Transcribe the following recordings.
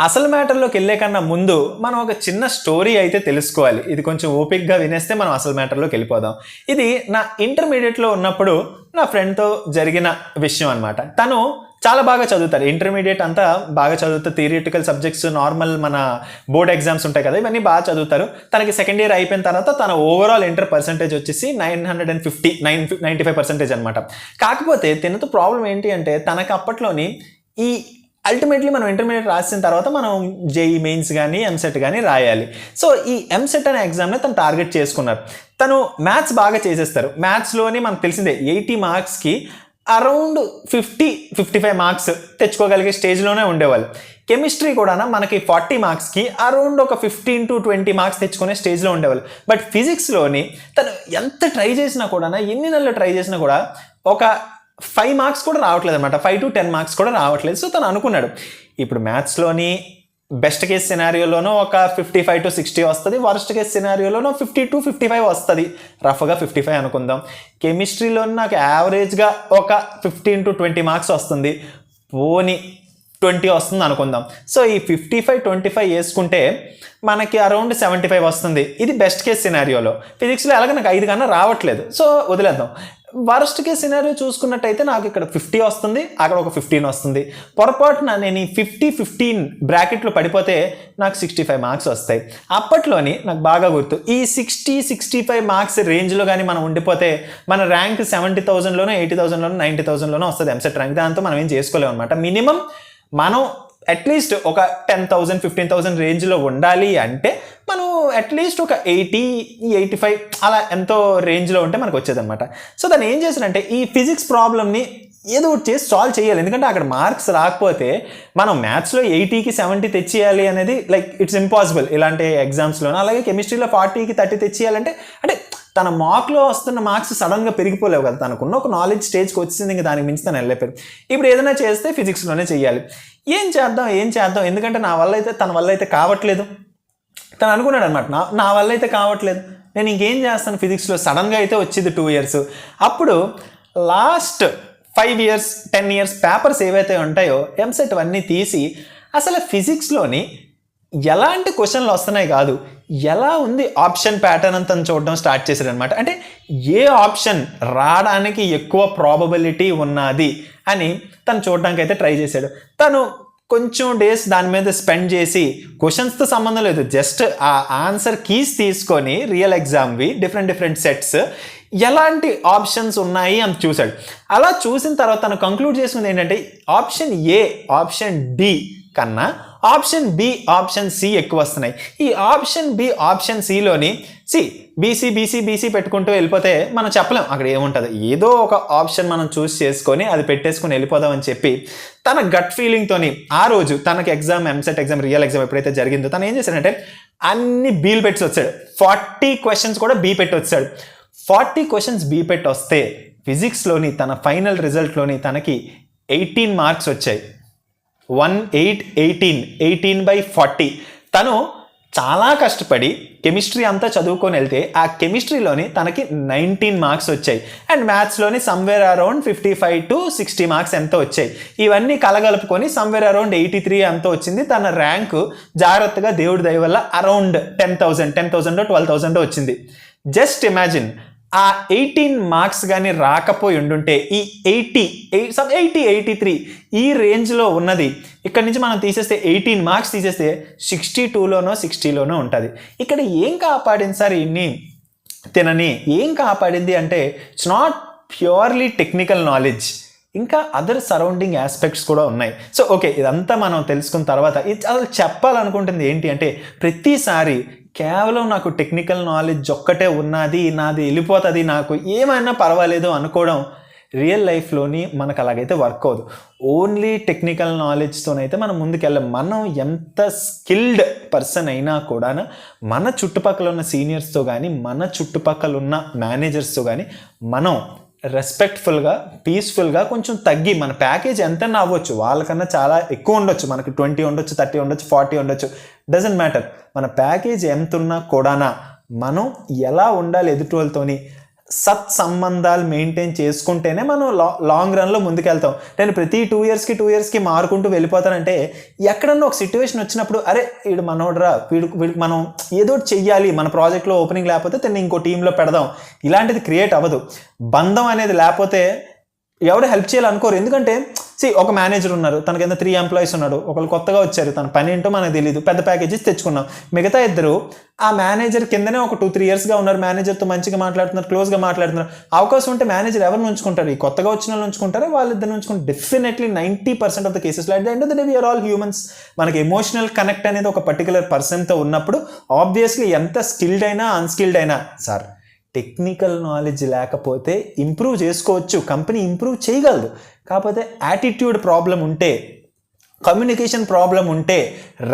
అసలు మ్యాటర్లోకి వెళ్ళే కన్నా ముందు మనం ఒక చిన్న స్టోరీ అయితే తెలుసుకోవాలి. ఇది కొంచెం ఓపిక్గా వినేస్తే మనం అసలు మ్యాటర్లోకి వెళ్ళిపోదాం. ఇది నా ఇంటర్మీడియట్లో ఉన్నప్పుడు నా ఫ్రెండ్తో జరిగిన విషయం అనమాట. తను చాలా బాగా చదువుతారు, ఇంటర్మీడియట్ అంతా బాగా చదువుతారు, థియరిటికల్ సబ్జెక్ట్స్, నార్మల్ మన బోర్డ్ ఎగ్జామ్స్ ఉంటాయి కదా, ఇవన్నీ బాగా చదువుతారు. తనకి సెకండ్ ఇయర్ అయిపోయిన తర్వాత తన ఓవరాల్ ఇంటర్ పర్సెంటేజ్ వచ్చేసి 95% అనమాట. కాకపోతే తినతో ప్రాబ్లం ఏంటి అంటే తనకు అప్పట్లోని ఈ అల్టిమేట్లీ మనం ఇంటర్మీడియట్ రాసిన తర్వాత మనం జేఈ మెయిన్స్ కానీ ఎంసెట్ కానీ రాయాలి. సో ఈ ఎంసెట్ అనే ఎగ్జామ్ని తను టార్గెట్ చేసుకున్నారు. తను మ్యాథ్స్ బాగా చేసేస్తారు. మ్యాథ్స్లోని మనకు తెలిసిందే 80 మార్క్స్కి అరౌండ్ 50-55 మార్క్స్ తెచ్చుకోగలిగే స్టేజ్లోనే ఉండేవాళ్ళు. కెమిస్ట్రీ కూడా మనకి 40 మార్క్స్కి అరౌండ్ ఒక 15 to 20 మార్క్స్ తెచ్చుకునే స్టేజ్లో ఉండేవాళ్ళు. బట్ ఫిజిక్స్లోని తను ఎంత ట్రై చేసినా కూడా, ఎన్ని నెలలు ట్రై చేసినా కూడా ఒక 5 మార్క్స్ కూడా రావట్లేదు అనమాట. 5 to 10 మార్క్స్ కూడా రావట్లేదు. సో తను అనుకున్నాడు, ఇప్పుడు మ్యాథ్స్లోని బెస్ట్ కేస్ సినారియోలోనూ ఒక 55 to 60 వస్తుంది, వరస్ట్ కేస్ సినారియోలోనూ 50 to 55 వస్తుంది, రఫ్గా 55 అనుకుందాం. కెమిస్ట్రీలో నాకు యావరేజ్గా ఒక 15 to 20 మార్క్స్ వస్తుంది, పోనీ 20 వస్తుంది అనుకుందాం. సో ఈ 55-25 వేసుకుంటే మనకి అరౌండ్ 75 వస్తుంది. ఇది బెస్ట్ కేస్ సినారియోలో. ఫిజిక్స్లో ఎలాగ నాకు 5 కన్నా రావట్లేదు, సో వదిలేద్దాం. వరస్ట్ కేస్ సినారియో చూసుకున్నట్టయితే నాకు ఇక్కడ 50 వస్తుంది, అక్కడ ఒక 15 వస్తుంది. పొరపాటున నేను ఈ 50-15 బ్రాకెట్లో పడిపోతే నాకు 65 మార్క్స్ వస్తాయి. అప్పట్లోని నాకు బాగా గుర్తు, ఈ 60-65 మార్క్స్ రేంజ్లో కానీ మనం ఉండిపోతే మన ర్యాంక్ 70,000లోనో 80,000లోనో 90,000లోనో వస్తుంది ఎంసెట్ ర్యాంక్. దాంతో మనం ఏం చేసుకోలేము అనమాట. మినిమం మనం అట్లీస్ట్ ఒక 10,000-15,000 రేంజ్లో ఉండాలి అంటే మనం అట్లీస్ట్ ఒక 80-85 అలా ఎంతో రేంజ్లో ఉంటే మనకు వచ్చేదన్నమాట. సో దాన్ని ఏం చేశానంటే ఈ ఫిజిక్స్ ప్రాబ్లమ్ని ఏదో ఒకటి చేసి సాల్వ్ చేయాలి. ఎందుకంటే అక్కడ మార్క్స్ రాకపోతే మనం మ్యాథ్స్లో 80కి 70 తెచ్చేయాలి అనేది లైక్ ఇట్స్ ఇంపాసిబుల్ ఇలాంటి ఎగ్జామ్స్లోనూ. అలాగే కెమిస్ట్రీలో 40కి 30 తెచ్చేయాలంటే అంటే తన మార్క్లో వస్తున్న మార్క్స్ సడన్గా పెరిగిపోలేవు కదా, తనకున్న ఒక నాలెడ్జ్ స్టేజ్కి వచ్చింది, ఇంకా దానికి మించి తను వెళ్ళిపోయారు. ఇప్పుడు ఏదైనా చేస్తే ఫిజిక్స్లోనే చేయాలి. ఏం చేద్దాం ఎందుకంటే తన వల్ల అయితే కావట్లేదు. తను అనుకున్నాడు అనమాట, నా వల్ల అయితే కావట్లేదు, నేను ఇంకేం చేస్తాను ఫిజిక్స్లో. సడన్గా అయితే వచ్చింది 2 years. అప్పుడు లాస్ట్ 5 years 10 years పేపర్స్ ఏవైతే ఉంటాయో ఎంసెట్ అన్నీ తీసి అసలు ఫిజిక్స్లోని ఎలాంటి క్వశ్చన్లు వస్తున్నాయి కాదు, ఎలా ఉంది ఆప్షన్ ప్యాటర్న్ అని తను చూడడం స్టార్ట్ చేశాడు అనమాట. అంటే ఏ ఆప్షన్ రావడానికి ఎక్కువ ప్రాబబిలిటీ ఉన్నది అని తను చూడడానికి అయితే ట్రై చేశాడు. తను కొంచెం డేస్ దాని మీద స్పెండ్ చేసి క్వశ్చన్స్తో సంబంధం లేదు, జస్ట్ ఆ ఆన్సర్ కీస్ తీసుకొని రియల్ ఎగ్జామ్వి డిఫరెంట్ సెట్స్ ఎలాంటి ఆప్షన్స్ ఉన్నాయి అని చూశాడు. అలా చూసిన తర్వాత తను కంక్లూడ్ చేసుకుంది ఏంటంటే ఆప్షన్ ఏ, ఆప్షన్ డి కన్నా ఆప్షన్ బి, ఆప్షన్ సి ఎక్కువ వస్తున్నాయి. ఈ ఆప్షన్ బి, ఆప్షన్ సిలోని బీసీ పెట్టుకుంటూ వెళ్ళిపోతే మనం చెప్పలేం అక్కడ ఏముంటుంది. ఏదో ఒక ఆప్షన్ మనం చూస్ చేసుకొని అది పెట్టేసుకొని వెళ్ళిపోదామని చెప్పి తన గట్ ఫీలింగ్తోని ఆ రోజు తనకి exam, EAMCET exam, real exam ఎప్పుడైతే జరిగిందో తను ఏం చేశాడంటే అన్ని బీలు పెట్టి వచ్చాడు. 40 questions కూడా బీ పెట్టి వచ్చాడు. 40 questions బీ పెట్టి వస్తే ఫిజిక్స్లోని తన ఫైనల్ రిజల్ట్లోని తనకి 18 మార్క్స్ వచ్చాయి. 18/40. తను చాలా కష్టపడి కెమిస్ట్రీ అంతా చదువుకొని వెళ్తే ఆ కెమిస్ట్రీలోని తనకి 19 మార్క్స్ వచ్చాయి. అండ్ మ్యాథ్స్లోని సమ్వేర్ అరౌండ్ 55 to 60 మార్క్స్ ఎంతో వచ్చాయి. ఇవన్నీ కలగలుపుకొని సమ్వేర్ అరౌండ్ 83 ఎంతో వచ్చింది. తన ర్యాంకు జాగ్రత్తగా దేవుడి దయ వల్ల అరౌండ్ 10,000 12,000 వచ్చింది. జస్ట్ ఇమాజిన్ ఆ 18 మార్క్స్ కానీ రాకపోయి ఉండుంటే ఈ 83 ఈ రేంజ్లో ఉన్నది ఇక్కడ నుంచి మనం తీసేస్తే 18 మార్క్స్ తీసేస్తే 62లోనో 60లోనో ఉంటుంది. ఇక్కడ ఏం కాపాడింది సార్ ఇన్ని తినని, ఏం కాపాడింది అంటే it's not purely technical knowledge, ఇంకా అదర్ సరౌండింగ్ ఆస్పెక్ట్స్ కూడా ఉన్నాయి. సో ఓకే, ఇదంతా మనం తెలుసుకున్న తర్వాత అసలు చెప్పాలనుకుంటుంది ఏంటి అంటే ప్రతిసారి కేవలం నాకు టెక్నికల్ నాలెడ్జ్ ఒక్కటే ఉన్నది, నాది వెళ్ళిపోతుంది, నాకు ఏమైనా పర్వాలేదు అనుకోవడం రియల్ లైఫ్లోని మనకు అలాగైతే వర్క్ అవ్వదు. ఓన్లీ టెక్నికల్ నాలెడ్జ్తోనైతే మనం ముందుకెళ్ళాం. మనం ఎంత స్కిల్డ్ పర్సన్ అయినా కూడా మన చుట్టుపక్కల ఉన్న సీనియర్స్తో కానీ మన చుట్టుపక్కల ఉన్న మేనేజర్స్తో కానీ మనం రెస్పెక్ట్ఫుల్గా, పీస్ఫుల్గా కొంచెం తగ్గి మన ప్యాకేజ్ ఎంతైనా అవ్వచ్చు, వాళ్ళకన్నా చాలా ఎక్కువ ఉండొచ్చు, మనకి 20 ఉండొచ్చు, 30 ఉండొచ్చు, 40 ఉండొచ్చు, డజంట్ మ్యాటర్. మన ప్యాకేజ్ ఎంత ఉన్నా కూడా మనం ఎలా ఉండాలి ఎదుటి వాళ్ళతోని సత్సంబంధాలు మెయింటైన్ చేసుకుంటేనే మనం లాంగ్ రన్లో ముందుకెళ్తాం. నేను ప్రతి 2 ఇయర్స్కి మారుకుంటూ వెళ్ళిపోతానంటే ఎక్కడన్నా ఒక సిచ్యువేషన్ వచ్చినప్పుడు అరే వీడు మనోడ్రా, వీడికి మనం ఏదో చెయ్యాలి, మన ప్రాజెక్ట్లో ఓపెనింగ్ లేకపోతే తను ఇంకో టీంలో పెడదాం, ఇలాంటిది క్రియేట్ అవ్వదు. బంధం అనేది లేకపోతే ఎవరు హెల్ప్ చేయాలనుకోరు. ఎందుకంటే ఒక మేనేజర్ ఉన్నారు, తన కింద 3 ఎంప్లాయీస్ ఉన్నాడు, ఒకళ్ళు కొత్తగా వచ్చారు, తన పని ఏంటో మనకు తెలియదు, పెద్ద ప్యాకేజెస్ తెచ్చుకున్నాం. మిగతా ఇద్దరు ఆ మేనేజర్ కిందనే ఒక 2-3 ఇయర్స్గా ఉన్నారు, మేనేజర్తో మంచిగా మాట్లాడుతున్నారు, క్లోజ్గా మాట్లాడుతున్నారు. అవకాశం ఉంటే మేనేజర్ ఎవరిని ఉంచుకుంటారు? ఈ కొత్తగా వచ్చిన వాళ్ళు ఉంచుకుంటారా, వాళ్ళిద్దరు ఉంచుకుంటారు? డెఫినెట్లీ 90% ఆఫ్ ద కేసెస్లో at the end of the day we are all humans. మనకి ఎమోషనల్ కనెక్ట్ అనేది ఒక పర్టికులర్ పర్సన్తో ఉన్నప్పుడు ఆబ్వియస్లీ ఎంత స్కిల్డ్ అయినా అన్స్కిల్డ్ అయినా సార్ టెక్నికల్ నాలెడ్జ్ లేకపోతే ఇంప్రూవ్ చేసుకోవచ్చు, కంపెనీ ఇంప్రూవ్ చేయగలదు. కాకపోతే యాటిట్యూడ్ ప్రాబ్లం ఉంటే, కమ్యూనికేషన్ ప్రాబ్లం ఉంటే,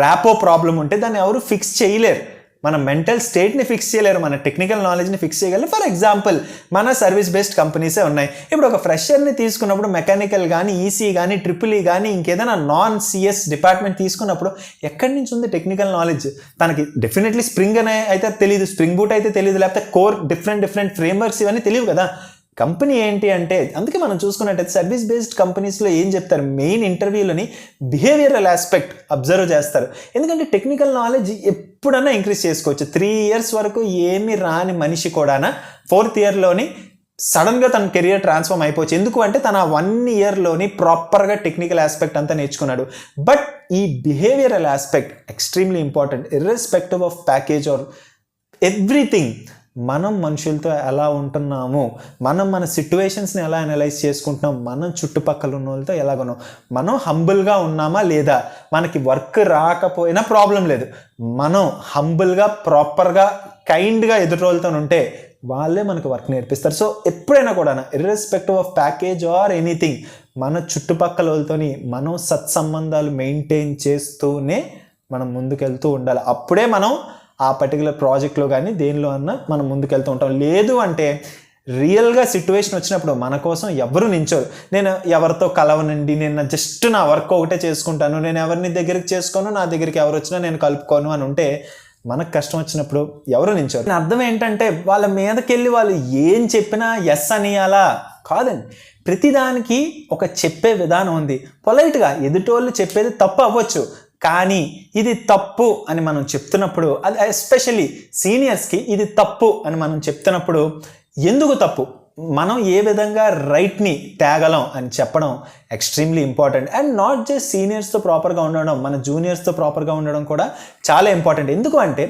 ర్యాపో ప్రాబ్లం ఉంటే దాన్ని ఎవరు ఫిక్స్ చేయలేరు. మన మెంటల్ స్టేట్ని ఫిక్స్ చేయలేరు, మన టెక్నికల్ నాలెడ్జ్ని ఫిక్స్ చేయగలరు. ఫర్ ఎగ్జాంపుల్ మన సర్వీస్ బేస్డ్ కంపెనీసే ఉన్నాయి. ఇప్పుడు ఒక ఫ్రెషర్ని తీసుకున్నప్పుడు మెకానికల్ కానీ, ఈసీ కానీ, ట్రిపుల్ కానీ ఇంకేదైనా నాన్ సిఎస్ డిపార్ట్మెంట్ తీసుకున్నప్పుడు ఎక్కడి నుంచి ఉంది టెక్నికల్ నాలెడ్జ్? తనకి డెఫినెట్లీ స్ప్రింగ్ అనే అయితే తెలియదు, స్ప్రింగ్ బూట్ అయితే తెలియదు, లేకపోతే కోర్ డిఫరెంట్ ఫ్రేమ్వర్క్స్ ఇవన్నీ తెలియవు కదా. కంపెనీ ఏంటి అంటే, అందుకే మనం చూసుకున్నట్టయితే సర్వీస్ బేస్డ్ కంపెనీస్లో ఏం చెప్తారు, మెయిన్ ఇంటర్వ్యూలోని బిహేవియరల్ ఆస్పెక్ట్ అబ్జర్వ్ చేస్తారు. ఎందుకంటే టెక్నికల్ నాలెడ్జ్ ఎప్పుడన్నా ఇంక్రీజ్ చేసుకోవచ్చు. 3 ఇయర్స్ వరకు ఏమి రాని మనిషి కూడా 4th ఇయర్లోని సడన్గా తన కెరియర్ ట్రాన్స్ఫార్మ్ అయిపోవచ్చు. ఎందుకు అంటే తన 1 ఇయర్లోని ప్రాపర్గా టెక్నికల్ ఆస్పెక్ట్ అంతా నేర్చుకున్నాడు. బట్ ఈ behavioural aspect extremely important irrespective of package or everything. మనం మనుషులతో ఎలా ఉంటున్నాము, మన సిట్యువేషన్స్ని ఎలా అనలైజ్ చేసుకుంటున్నాం, మనం చుట్టుపక్కల ఉన్న వాళ్ళతో ఎలాగున్నాం, మనం హంబుల్గా ఉన్నామా లేదా, మనకి వర్క్ రాకపోయినా ప్రాబ్లం లేదు, మనం హంబుల్గా ప్రాపర్గా కైండ్గా ఎదుటి ఉంటే వాళ్ళే మనకు వర్క్ నేర్పిస్తారు. సో ఎప్పుడైనా కూడా irrespective of package or anything మన చుట్టుపక్కల వాళ్ళతోని మనం సత్సంబంధాలు మెయింటైన్ చేస్తూనే మనం ముందుకెళ్తూ ఉండాలి. అప్పుడే మనం ఆ పర్టికులర్ ప్రాజెక్ట్లో కానీ దేనిలో అన్నా మనం ముందుకెళ్తూ ఉంటాం. లేదు అంటే రియల్గా సిట్యువేషన్ వచ్చినప్పుడు మన కోసం ఎవరు నించోరు. నేను ఎవరితో కలవనండి, నేను జస్ట్ నా వర్క్ ఒకటే చేసుకుంటాను, నేను ఎవరిని దగ్గరికి చేసుకోను, నా దగ్గరికి ఎవరు వచ్చినా నేను కలుపుకోను అని ఉంటే మనకు కష్టం వచ్చినప్పుడు ఎవరు నించోరు. అర్థం ఏంటంటే వాళ్ళ మీదకి వెళ్ళి వాళ్ళు ఏం చెప్పినా ఎస్ అనియాలా కాదండి. ప్రతిదానికి ఒక చెప్పే విధానం ఉంది. పొలైట్గా ఎదుటోళ్ళు చెప్పేది తప్పు అవ్వచ్చు, కానీ ఇది తప్పు అని మనం చెప్తున్నప్పుడు, అది ఎస్పెషల్లీ సీనియర్స్కి ఇది తప్పు అని మనం చెప్తున్నప్పుడు ఎందుకు తప్పు, మనం ఏ విధంగా రైట్ని తేగలం అని చెప్పడం extremely important. And not just సీనియర్స్తో ప్రాపర్గా ఉండడం, మన జూనియర్స్తో ప్రాపర్గా ఉండడం కూడా చాలా ఇంపార్టెంట్. ఎందుకు అంటే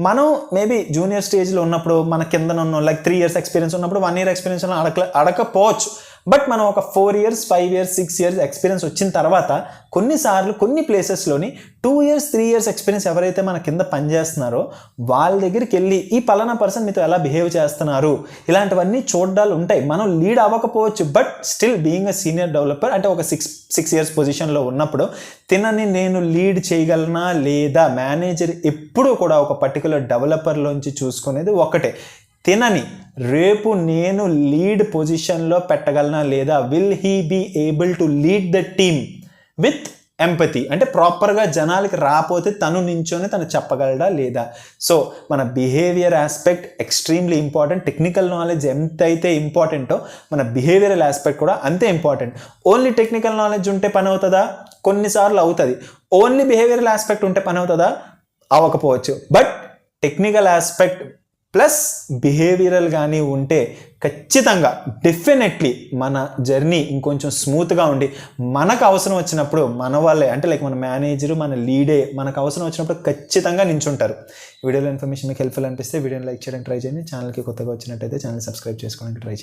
మనం మేబీ జూనియర్ స్టేజ్లో ఉన్నప్పుడు మన కింద ఉన్న లైక్ 3 ఇయర్స్ ఎక్స్పీరియన్స్ ఉన్నప్పుడు 1 ఇయర్ ఎక్స్పీరియన్స్ అడగకపోవచ్చు. బట్ మనం ఒక 4 ఇయర్స్ 5 ఇయర్స్ 6 ఇయర్స్ ఎక్స్పీరియన్స్ వచ్చిన తర్వాత కొన్నిసార్లు కొన్ని ప్లేసెస్లోని 2 ఇయర్స్ 3 ఇయర్స్ ఎక్స్పీరియన్స్ ఎవరైతే మన కింద పనిచేస్తున్నారో వాళ్ళ దగ్గరికి వెళ్ళి ఈ పలానా పర్సన్ మీతో ఎలా బిహేవ్ చేస్తున్నారు ఇలాంటివన్నీ చూడాలు ఉంటాయి. మనం లీడ్ అవ్వకపోవచ్చు, but still being a senior developer అంటే ఒక 6 ఇయర్స్ పొజిషన్లో ఉన్నప్పుడు తినని నేను లీడ్ చేయగలనా లేదా, మేనేజర్ ఎప్పుడూ కూడా ఒక పర్టికులర్ డెవలపర్లోంచి చూసుకునేది ఒకటే, తినని రేపు నేను లీడ్ పొజిషన్లో పెట్టగలనా లేదా, will he be able to lead the team with empathy, అంటే ప్రాపర్గా జనాలకి రాపోతే తను నించొని తను చెప్పగలడా లేదా. సో మన behaviour aspect extremely important. Technical knowledge ఎంతైతే ఇంపార్టెంటో మన బిహేవియరల్ ఆస్పెక్ట్ కూడా అంతే ఇంపార్టెంట్. ఓన్లీ టెక్నికల్ నాలెడ్జ్ ఉంటే పని అవుతుందా? కొన్నిసార్లు అవుతుంది. ఓన్లీ బిహేవియరల్ ఆస్పెక్ట్ ఉంటే పని అవుతుందా? అవ్వకపోవచ్చు. But technical aspect plus behavioural కానీ ఉంటే ఖచ్చితంగా డెఫినెట్లీ మన జర్నీ ఇంకొంచెం స్మూత్గా ఉండి మనకు అవసరం వచ్చినప్పుడు మన వాళ్ళే అంటే లైక్ మన మేనేజరు మన లీడే మనకు అవసరం వచ్చినప్పుడు ఖచ్చితంగా నించుంటారు. వీడియోలో ఇన్ఫర్మేషన్ మీకు హెల్ప్ఫుల్ అనిపిస్తే వీడియోని లైక్ చేయడానికి ట్రై చేయండి. ఛానల్కి కొత్తగా వచ్చినట్టయితే ఛానల్ సబ్స్క్రైబ్ చేసుకోవడానికి ట్రై చేయండి.